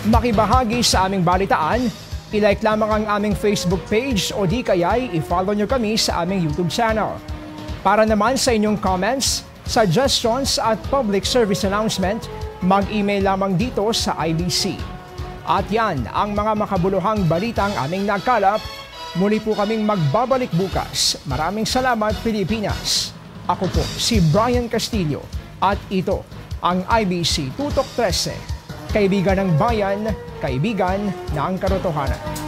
makibahagi sa aming balitaan, i-like lamang ang aming Facebook page o di kaya'y i-follow nyo kami sa aming YouTube channel. Para naman sa inyong comments, suggestions at public service announcement, mag-email lamang dito sa IBC. At yan ang mga makabuluhang balitang aming nagkalap. Muli po kaming magbabalik bukas. Maraming salamat, Pilipinas. Ako po si Brian Castillo at ito ang IBC Tutok 13. Kaibigan ng bayan, kaibigan ng katotohanan.